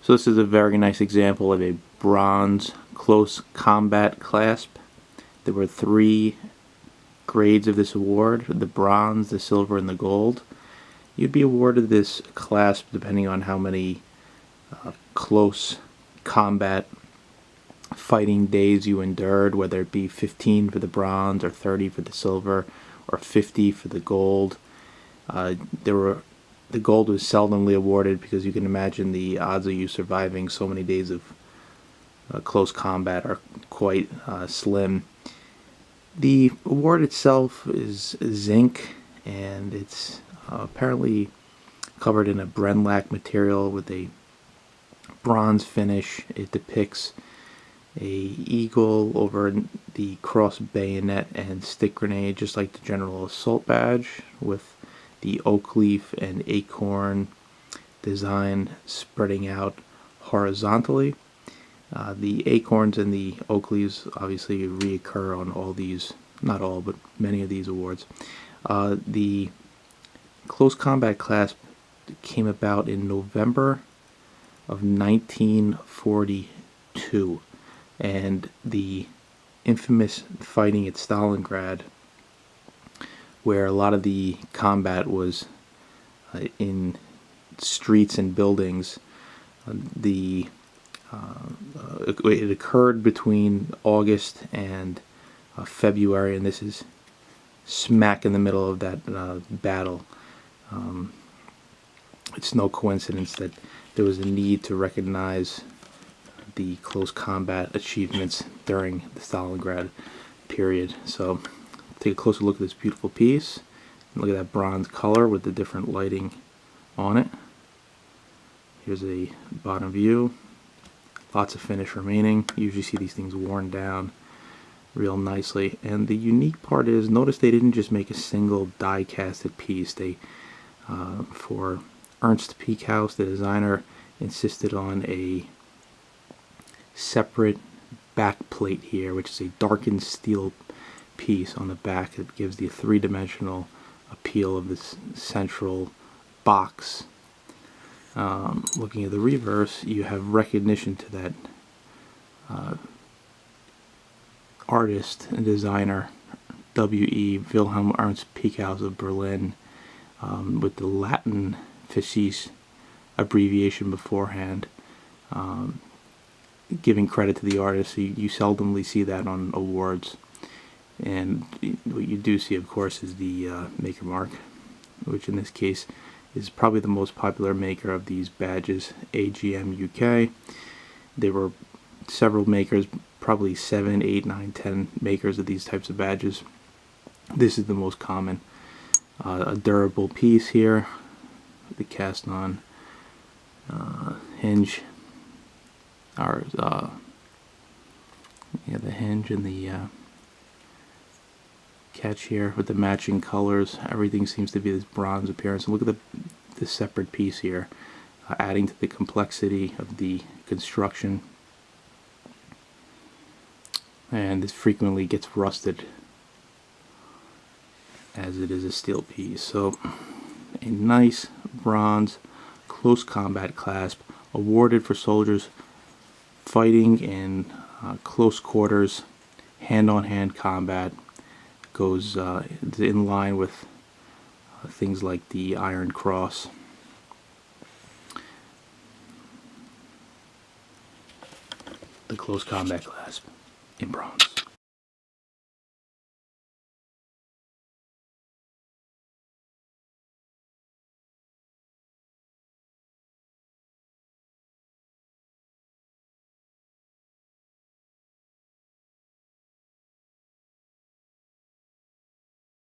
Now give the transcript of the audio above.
So this is a very nice example of a bronze close combat clasp. There were 3 grades of this award: the bronze, the silver, and the gold. You'd be awarded this clasp depending on how many close combat fighting days you endured, whether it be 15 for the bronze or 30 for the silver or 50 for the gold. The gold was seldomly awarded because you can imagine the odds of you surviving so many days of close combat are quite slim. The award itself is zinc, and it's apparently covered in a Brenlac material with a bronze finish. It depicts a eagle over the cross bayonet and stick grenade, just like the General Assault Badge, with the oak leaf and acorn design spreading out horizontally. The acorns and the oak leaves obviously reoccur on all these, not all, but many of these awards. The close combat clasp came about in November of 1942, and the infamous fighting at Stalingrad, where a lot of the combat was in streets and buildings. It occurred between August and February, and this is smack in the middle of that battle. It's no coincidence that there was a need to recognize the close combat achievements during the Stalingrad period. So take a closer look at this beautiful piece. Look at that bronze color with the different lighting on it. Here's a bottom view. Lots of finish remaining. You usually see these things worn down real nicely. And the unique part is, notice they didn't just make a single die casted piece. They, for Ernst Peekhouse, the designer, insisted on a separate back plate here, which is a darkened steel piece on the back that gives the 3-dimensional appeal of this central box. Looking at the reverse, you have recognition to that artist and designer W.E. Wilhelm Ernst Peekhouse of Berlin, with the Latin fascis abbreviation beforehand, giving credit to the artist. You seldomly see that on awards. And what you do see, of course, is the maker mark, which in this case is probably the most popular maker of these badges, AGMUK. There were several makers, probably 7, 8, 9, 10 makers of these types of badges. This is the most common. A durable piece here, the cast-on hinge, or the hinge and the catch here with the matching colors. Everything seems to be this bronze appearance. And look at the separate piece here, adding to the complexity of the construction. And this frequently gets rusted as it is a steel piece. So a nice bronze close combat clasp, awarded for soldiers fighting in close quarters, hand-on-hand combat. Goes in line with things like the Iron Cross. The close combat clasp in bronze.